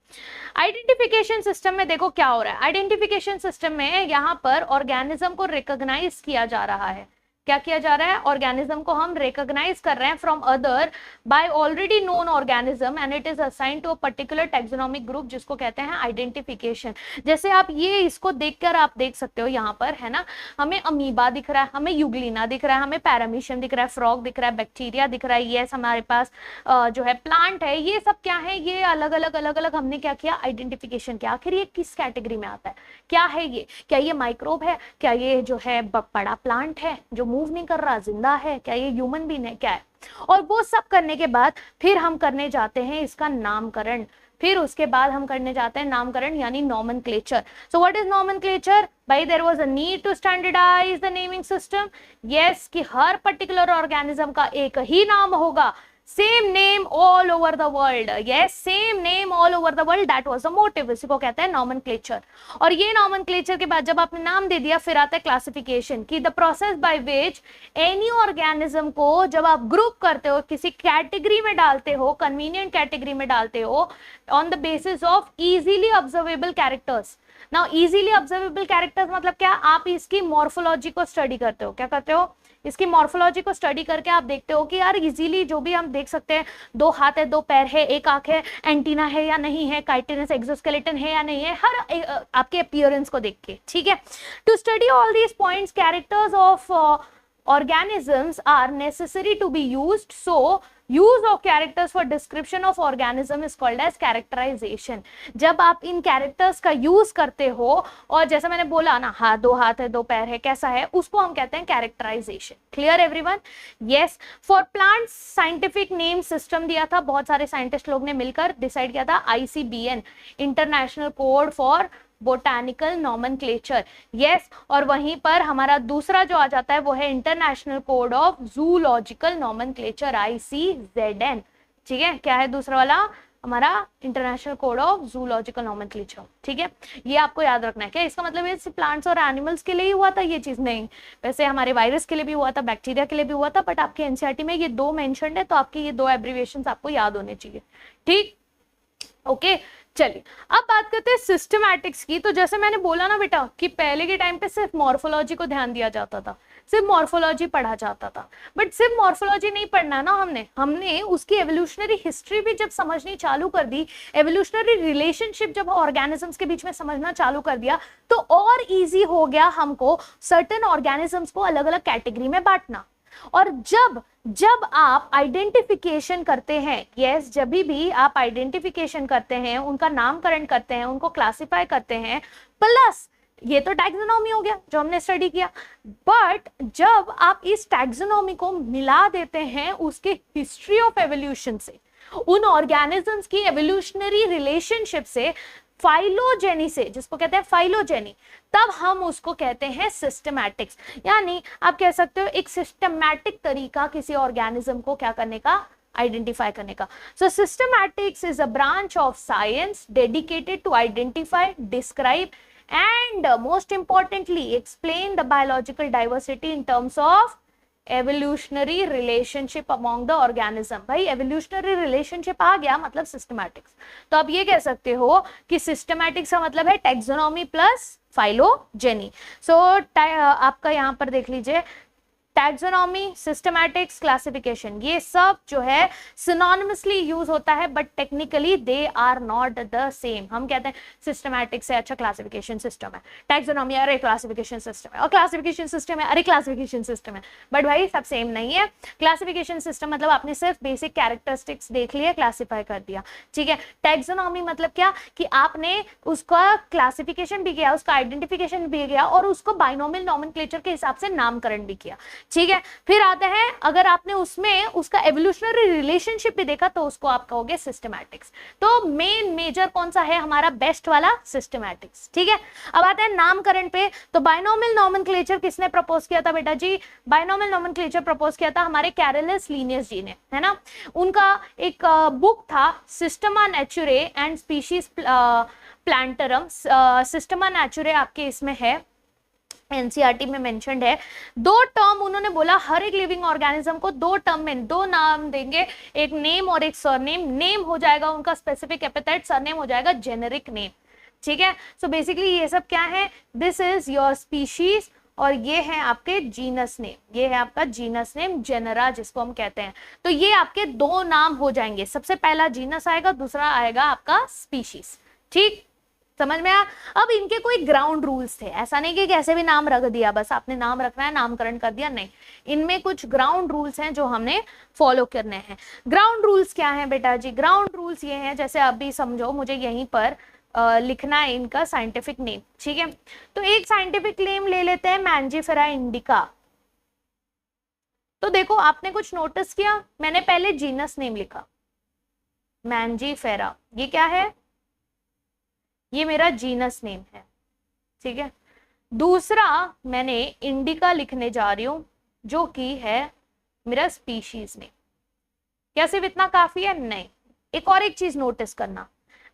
आइडेंटिफिकेशन सिस्टम में देखो क्या हो रहा है। आइडेंटिफिकेशन सिस्टम में यहां पर ऑर्गेनिज्म को रिकॉग्नाइज किया जा रहा है। क्या किया जा रहा है? ऑर्गेनिज्म को हम रिकॉग्नाइज कर रहे हैं from other by already known organism and it is assigned to a particular taxonomic group, जिसको कहते हैं आइडेंटिफिकेशन। जैसे आप ये इसको देखकर आप देख सकते हो यहाँ पर, है ना, हमें अमीबा दिख रहा है, हमें यूग्लिना दिख रहा है, हमें पैरामीशियम दिख रहा है, फ्रॉग दिख रहा है, बैक्टीरिया दिख रहा है, यस हमारे पास जो है प्लांट है। ये सब क्या है? ये अलग अलग हमने क्या किया? आइडेंटिफिकेशन किया। आखिर ये किस कैटेगरी में आता है? क्या है ये? क्या ये माइक्रोब है? क्या ये जो है बड़ा प्लांट है जो मूव नहीं कर रहा, जिंदा है? क्या ये ह्यूमन बीइंग है? क्या है? और वो सब करने के बाद फिर हम करने जाते हैं इसका नामकरण। फिर उसके बाद हम करने जाते हैं नामकरण यानी nomenclature. So what is nomenclature? भाई there was a need to standardise the naming system. Yes, कि हर पर्टिकुलर ऑर्गेनिज्म का एक ही नाम होगा, same name all over the world. Yes, same name all over the world, that was the motive. इसी को कहते हैं नॉमेनक्लेचर। और ये नॉमेनक्लेचर के बाद जब आपने नाम दे दिया, फिर आता है क्लासिफिकेशन, की the process by which any organism को जब आप ग्रुप करते हो, किसी कैटेगरी में डालते हो, कन्वीनियंट कैटेगरी में डालते हो, on the basis of easily observable characters. Now easily observable characters मतलब क्या? आप इसकी मॉर्फोलॉजी को स्टडी करते हो। क्या करते हो? इसकी मॉर्फोलॉजी को स्टडी करके आप देखते हो कि यार इजीली जो भी हम देख सकते हैं, दो हाथ है, दो पैर है, एक आंख है, एंटीना है या नहीं है, काइटिनस एक्सोस्केलेटन है या नहीं है, हर आपके अपीयरेंस को देख के। ठीक है, to study all these points, characters of organisms are necessary to be used, so use of characters for description of organism is called as characterization. जब आप इन characters का use करते हो और जैसा मैंने बोला ना, हाथ, दो हाथ है, दो पैर है, कैसा है, उसको हम कहते हैं characterization. Clear everyone? Yes. For plants scientific name system दिया था, बहुत सारे साइंटिस्ट लोग ने मिलकर डिसाइड किया था, ICBN, international code for botanical nomenclature. Yes, और वहीं पर हमारा दूसरा जो आ जाता है वो है international code of zoological nomenclature, ICZN. ठीक है, क्या है दूसरा वाला हमारा? International code of zoological nomenclature. ठीक है, ये आपको याद रखना है. क्या इसका मतलब है प्लांट्स और एनिमल्स के लिए ही हुआ था ये चीज? नहीं, वैसे हमारे वायरस के लिए भी हुआ था, बैक्टीरिया के लिए भी हुआ था, बट आपके एनसीईआरटी में ये दो मेंशन्ड है, तो आपके ये दो एब्रिविएशंस आपको याद होने चाहिए. ठीक, ओके. चलिए अब बात करते हैं सिस्टमैटिक्स की. तो जैसे मैंने बोला ना बेटा कि पहले के टाइम पे सिर्फ मॉर्फोलॉजी को ध्यान दिया जाता था, सिर्फ मॉर्फोलॉजी पढ़ा जाता था, बट सिर्फ मॉर्फोलॉजी नहीं पढ़ना ना, हमने उसकी एवोल्यूशनरी हिस्ट्री भी जब समझनी चालू कर दी, एवोल्यूशनरी रिलेशनशिप जब ऑर्गेनिजम्स के बीच में समझना चालू कर दिया, तो और इजी हो गया हमको सर्टेन ऑर्गेनिजम्स को अलग अलग कैटेगरी में बांटना. और जब आप आइडेंटिफिकेशन करते हैं, यस, जब भी आप आइडेंटिफिकेशन करते हैं, उनका नामकरण करते हैं, उनको क्लासिफाई करते हैं, प्लस ये तो टैक्सोनॉमी हो गया जो हमने स्टडी किया, बट जब आप इस टैक्सोनॉमी को मिला देते हैं उसके हिस्ट्री ऑफ एवोल्यूशन से, उन ऑर्गेनिजम्स की एवोल्यूशनरी रिलेशनशिप से, फाइलोजेनी से, जिसको कहते हैं फाइलोजेनी, तब हम उसको कहते हैं सिस्टमैटिक्स. यानी आप कह सकते हो एक सिस्टमैटिक तरीका किसी ऑर्गेनिज्म को क्या करने का, आइडेंटिफाई करने का. So systematics is a branch of science dedicated to identify, describe and most importantly explain the biological diversity in terms of evolutionary relationship among the organism. भाई एवोल्यूशनरी रिलेशनशिप आ गया मतलब सिस्टमैटिक्स. तो आप ये कह सकते हो कि सिस्टमैटिक्स का मतलब है टैक्सोनॉमी प्लस फाइलोजेनी. सो आपका यहाँ पर देख लीजिए, टैक्सोनॉमी, सिस्टमैटिक्स, क्लासिफिकेशन, ये सब जो है सिनोनिमसली यूज होता है, but technically they are not the same. हम कहते हैं सिस्टमैटिक्स है, अच्छा क्लासिफिकेशन सिस्टम है, टैक्सोनॉमी अरे क्लासिफिकेशन सिस्टम है, और क्लासिफिकेशन सिस्टम है, अरे क्लासिफिकेशन सिस्टम है, बट भाई सब सेम नहीं है. क्लासिफिकेशन सिस्टम मतलब आपने सिर्फ बेसिक कैरेक्टरिस्टिक्स देख लिया, क्लासिफाई कर दिया. ठीक है, टैक्सोनॉमी मतलब क्या कि आपने उसका क्लासिफिकेशन भी किया, उसका आइडेंटिफिकेशन भी किया, और उसको बाइनोमियल नॉमेनक्लेचर के हिसाब से नामकरण भी किया. ठीक है, फिर आते हैं, अगर आपने उसमें उसका एवोल्यूशनरी रिलेशनशिप भी देखा तो उसको आप कहोगे सिस्टमैटिक्स. तो मेजर कौन सा है हमारा, बेस्ट वाला सिस्टमैटिक्स. ठीक है, अब आते हैं नामकरण पे. तो बाइनोमियल नॉमेनक्लेचर किसने प्रपोज किया था बेटा जी? बाइनोमियल नॉमेनक्लेचर प्रपोज किया था हमारे कैरोलस लिनियस जी ने, है ना. उनका एक बुक था सिस्टमा नेचुरे एंड स्पीशीज प्लांटरम. सिस्टमा नेचुरे आपके इसमें है, एनसीईआरटी में मेंशन्ड है. दो टर्म उन्होंने बोला, हर एक लिविंग ऑर्गेनिज्म को दो टर्म में दो नाम देंगे, एक नेम और एक सरनेम. नेम हो जाएगा उनका स्पेसिफिक एपिथेट, सरनेम हो जाएगा जेनेरिक नेम. ठीक है, सो बेसिकली ये सब क्या है, दिस इज योर स्पीशीज और ये है आपके जीनस नेम, ये है आपका जीनस नेम, जेनरा जिसको हम कहते हैं. तो ये आपके दो नाम हो जाएंगे, सबसे पहला जीनस आएगा, दूसरा आएगा आपका स्पीशीज. ठीक, समझ में आया. अब इनके कोई ग्राउंड रूल्स थे, ऐसा नहीं कि कैसे भी नाम रख दिया, बस आपने नाम रखना है, नामकरण कर दिया, नहीं. इनमें कुछ ग्राउंड रूल्स हैं जो हमने फॉलो करने हैं. ग्राउंड रूल्स क्या हैं बेटा जी? ग्राउंड रूल्स ये हैं, जैसे अभी समझो, मुझे यहीं पर लिखना है इनका साइंटिफिक नेम. ठीक है, तो एक साइंटिफिक नेम ले लेते हैं मैंजीफेरा इंडिका. तो देखो आपने कुछ नोटिस किया, मैंने पहले जीनस नेम लिखा मैंजीफेरा, ये क्या है, ये मेरा जीनस नेम है. ठीक है, दूसरा मैंने इंडिका लिखने जा रही हूं जो कि है मेरा स्पीशीज नेम. क्या सिर्फ इतना काफी है? नहीं, एक और एक चीज नोटिस करना,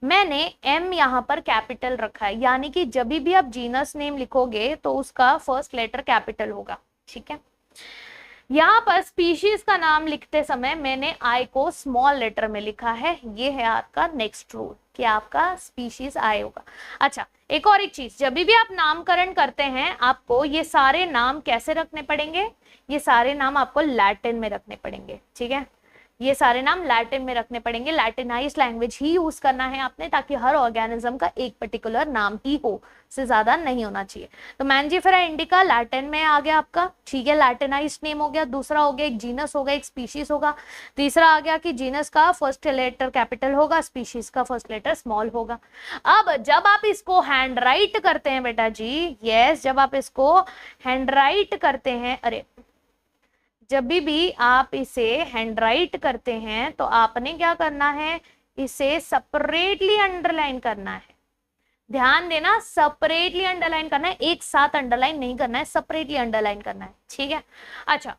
मैंने एम यहां पर कैपिटल रखा है, यानी कि जब भी आप जीनस नेम लिखोगे तो उसका फर्स्ट लेटर कैपिटल होगा. ठीक है, यहाँ पर स्पीशीज का नाम लिखते समय मैंने आई को स्मॉल लेटर में लिखा है. ये है आपका नेक्स्ट रूल कि आपका स्पीशीज आई होगा. अच्छा, एक और एक चीज, जब भी आप नामकरण करते हैं आपको ये सारे नाम कैसे रखने पड़ेंगे? ये सारे नाम आपको लैटिन में रखने पड़ेंगे. ठीक है, ये सारे नाम लैटिन में रखने पड़ेंगे, लैटिनाइज्ड लैंग्वेज ही यूज करना है आपने, ताकि हर ऑर्गेनिज्म का एक पर्टिकुलर नाम ही हो, से ज्यादा नहीं होना चाहिए। तो मैंजीफेरा इंडिका लैटिन में आ गया आपका, ठीक है, लैटिनाइज्ड नेम हो गया। दूसरा हो गया एक जीनस होगा, एक स्पीशीज होगा। तीसरा आ गया कि जीनस का फर्स्ट लेटर कैपिटल होगा, स्पीशीज का फर्स्ट लेटर स्मॉल होगा। अब जब आप इसको हैंड राइट करते हैं बेटा जी, यस, जब आप इसको हैंड राइट करते हैं, अरे जब भी आप इसे हैंड राइट करते हैं तो आपने क्या करना है, इसे सेपरेटली अंडरलाइन करना है। ध्यान देना, सेपरेटली अंडरलाइन करना है, एक साथ अंडरलाइन नहीं करना है, सेपरेटली अंडरलाइन करना है, ठीक है। अच्छा,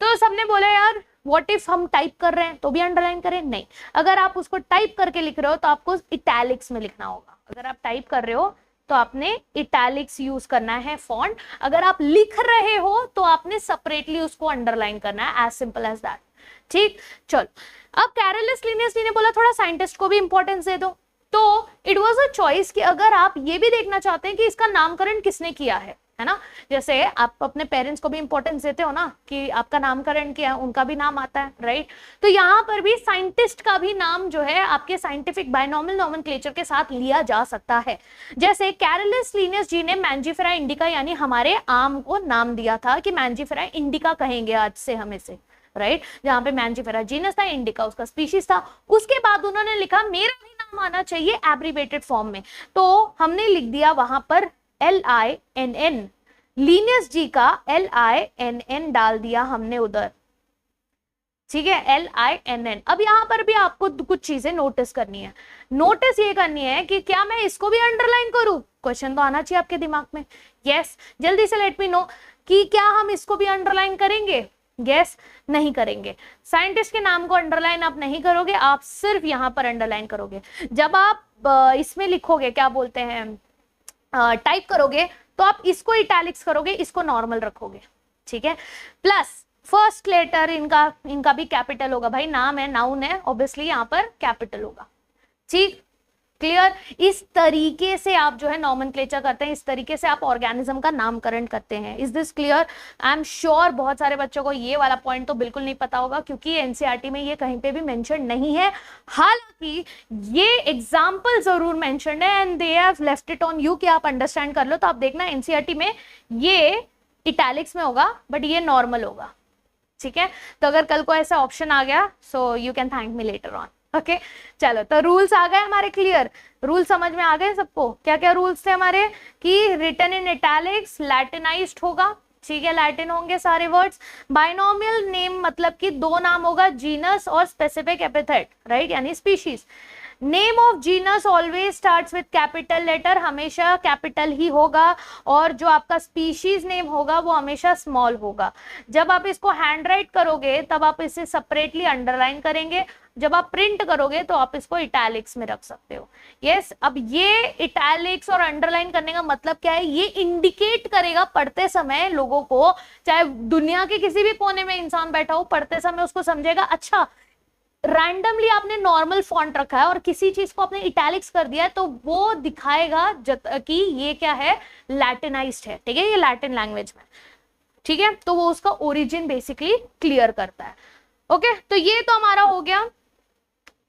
तो सबने बोला यार व्हाट इफ हम टाइप कर रहे हैं तो भी अंडरलाइन करें? नहीं, अगर आप उसको टाइप करके लिख रहे हो तो आपको इटैलिक्स में लिखना होगा। अगर आप टाइप कर रहे हो तो आपने इटैलिक्स यूज करना है फॉन्ट, अगर आप लिख रहे हो तो आपने सेपरेटली उसको अंडरलाइन करना है, एज सिंपल एज दैट, ठीक। चलो, अब कैरोलस लिनियस ने बोला थोड़ा साइंटिस्ट को भी इंपॉर्टेंस दे दो, तो इट वाज अ चॉइस कि अगर आप ये भी देखना चाहते हैं कि इसका नामकरण किसने किया है ना, जैसे आप अपने पेरेंट्स को भी इंपॉर्टेंस देते हो ना कि आपका नामकरण किया है, उनका भी नाम आता है, राइट। तो यहाँ पर भी साइंटिस्ट का भी नाम जो है आपके साइंटिफिक बायनॉमियल नोमेनक्लेचर के साथ लिया जा सकता है। जैसे कैरोलस लिनियस जी ने मैंजीफेरा इंडिका यानी हमारे आम को नाम दिया था कि मैंजीफेरा इंडिका कहेंगे आज से हम इसे, राइट, जहां पे मैंजीफेरा जीनस था, इंडिका उसका स्पीशीज था। उसके बाद उन्होंने लिखा मेरा भी नाम आना चाहिए एब्रिवेटेड फॉर्म में, तो हमने लिख दिया वहां पर LINN, लिनियस जी का LINN डाल दिया हमने उधर, ठीक है, LINN। अब यहां पर भी आपको कुछ चीजें नोटिस करनी है। नोटिस ये करनी है कि क्या मैं इसको भी अंडरलाइन करूं? क्वेश्चन तो आना चाहिए आपके दिमाग में। यस, जल्दी से लेट मी नो कि क्या हम इसको भी अंडरलाइन करेंगे? यस, नहीं करेंगे। साइंटिस्ट के नाम को अंडरलाइन आप नहीं करोगे, आप सिर्फ यहां पर अंडरलाइन करोगे। जब आप इसमें लिखोगे, क्या बोलते हैं, टाइप करोगे, तो आप इसको इटैलिक्स करोगे, इसको नॉर्मल रखोगे, ठीक है। प्लस फर्स्ट लेटर इनका भी कैपिटल होगा, भाई नाम है, नाउन है, ऑब्वियसली यहाँ पर कैपिटल होगा, ठीक, क्लियर। इस तरीके से आप जो है नॉमेनक्लेचर करते हैं, इस तरीके से आप ऑर्गेनिज्म का नामकरण करते हैं। Is this clear? I am sure बहुत सारे बच्चों को ये वाला पॉइंट तो बिल्कुल नहीं पता होगा, क्योंकि एनसीईआरटी में ये कहीं पे भी मेंशन नहीं है। हालांकि ये एग्जाम्पल जरूर मेंशन है and they have left it on you कि आप अंडरस्टैंड कर लो। तो आप देखना एनसीईआरटी में ये इटैलिक्स में होगा, बट ये नॉर्मल होगा, ठीक है। तो अगर कल को ऐसा ऑप्शन आ गया, so you can thank me later on, okay. चलो, तो रूल्स आ गए हमारे, क्लियर, रूल समझ में आ गए सबको? क्या क्या रूल्स थे हमारे कि रिटन इन इटैलिक्स, लैटिनाइज्ड होगा, ठीक है, लैटिन होंगे सारे वर्ड्स। बाइनोमियल नेम मतलब कि दो नाम होगा, जीनस और स्पेसिफिक एपिथेट, राइट, यानी species. Name of genus always starts with capital letter, हमेशा कैपिटल ही होगा, और जो आपका स्पीशीज नेम होगा वो हमेशा स्मॉल होगा। जब आप इसको हैंड राइट करोगे तब आप इसे सेपरेटली अंडरलाइन करेंगे, जब आप प्रिंट करोगे तो आप इसको इटैलिक्स में रख सकते हो। यस, अब ये इटैलिक्स और अंडरलाइन करने का मतलब क्या है? ये इंडिकेट करेगा पढ़ते समय लोगों को, चाहे दुनिया के किसी भी कोने में इंसान बैठा हो, पढ़ते समय उसको समझेगा, अच्छा रैंडमली आपने नॉर्मल फॉन्ट रखा है और किसी चीज को आपने इटैलिक्स कर दिया है, तो वो दिखाएगा कि ये क्या है, लैटिनाइज्ड है, ठीक है, ये लैटिन लैंग्वेज में, ठीक है। तो वो उसका ओरिजिन बेसिकली क्लियर करता है, ओके। तो ये तो हमारा हो गया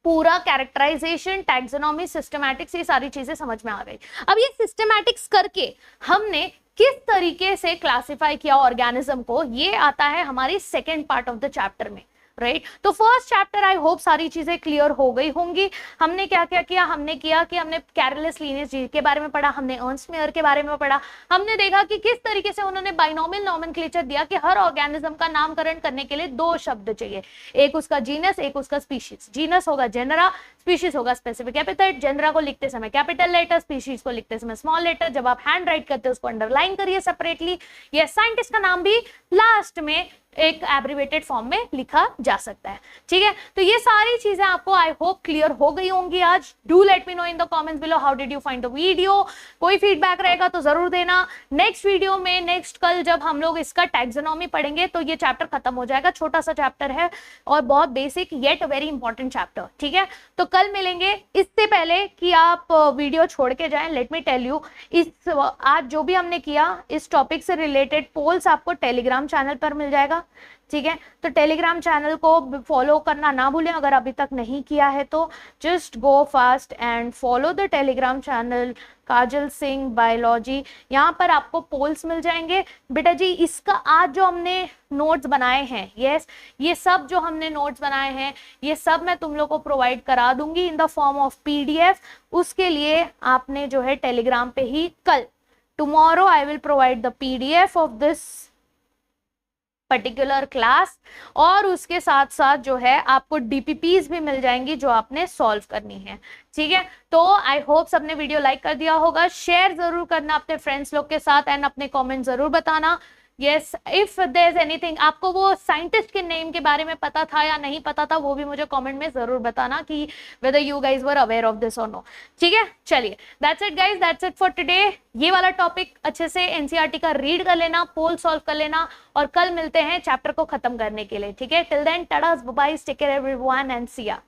पूरा कैरेक्टराइजेशन, टैक्सोनॉमी, सिस्टमैटिक्स, ये सारी चीजें समझ में आ गई। अब ये सिस्टमैटिक्स करके हमने किस तरीके से क्लासिफाई किया ऑर्गेनिज्म को, ये आता है हमारी second part of the chapter में, राइट। तो फर्स्ट चैप्टर आई होप सारी चीजें क्लियर हो गई होंगी। हमने क्या क्या किया? हमने किया कि हमने कैरोलस लिनियस जी के बारे में पढ़ा, हमने अर्नस्ट मेयर के बारे में पढ़ा, हमने देखा कि किस तरीके से उन्होंने बाइनोमियल नोमेनक्लेचर दिया कि हर ऑर्गेनिज्म का नामकरण करने के लिए दो शब्द चाहिए, एक उसका जीनस, एक उसका स्पीशीज। जीनस होगा जेनरा, स्पीशीज होगा स्पेसिफिक एपिथेट। जेनरा को लिखते समय कैपिटल लेटर, स्पीशीज को लिखते समय स्मॉल लेटर। जब आप हैंड राइट करते हो उसको अंडरलाइन करिए सेपरेटली। ये साइंटिस्ट का नाम भी लास्ट में एक एब्रिवेटेड फॉर्म में लिखा जा सकता है, ठीक है। तो ये सारी चीजें आपको आई होप क्लियर हो गई होंगी आज। Do let me know in the comments below how did you find the video. कोई फीडबैक रहेगा तो जरूर देना। नेक्स्ट वीडियो में, नेक्स्ट कल जब हम लोग इसका टैक्सोनॉमी पढ़ेंगे तो ये चैप्टर खत्म हो जाएगा। छोटा सा चैप्टर है और बहुत basic yet very important chapter, ठीक है। तो कल मिलेंगे। इससे पहले कि आप वीडियो छोड़ के जाएं, लेट मी टेल यू, इस आज जो भी हमने किया इस टॉपिक से रिलेटेड पोल्स आपको टेलीग्राम चैनल पर मिल जाएगा, ठीक है। तो टेलीग्राम चैनल को फॉलो करना ना भूलें अगर अभी तक नहीं किया है तो। Just go fast and follow the Telegram channel Kajal Singh biology. यहाँ पर आपको पोल्स मिल जाएंगे बेटा जी। इसका आज जो हमने नोट्स बनाए हैं, यस, ये सब जो हमने नोट्स बनाए हैं ये सब मैं तुम लोग को प्रोवाइड करा दूंगी in the form of PDF. उसके लिए आपने जो है टेलीग्राम पे ही कल, tomorrow I will provide the PDF of this particular class, और उसके साथ साथ जो है आपको डीपीपीज भी मिल जाएंगी जो आपने सॉल्व करनी है। ठीक है, तो आई होप सबने वीडियो लाइक कर दिया होगा, शेयर जरूर करना अपने फ्रेंड्स लोग के साथ एंड अपने कमेंट जरूर बताना। Yes, if there is anything, आपको वो साइंटिस्ट के नेम के बारे में पता था या नहीं पता था वो भी मुझे कमेंट में जरूर बताना कि whether you guys were aware of this और नो। ठीक है, चलिए that's it guys, that's it for today. ये वाला टॉपिक अच्छे से एनसीईआरटी का रीड कर लेना, पोल सॉल्व कर लेना, और कल मिलते हैं चैप्टर को खत्म करने के लिए। ठीक है, till then tata bye bye, take care everyone and see या।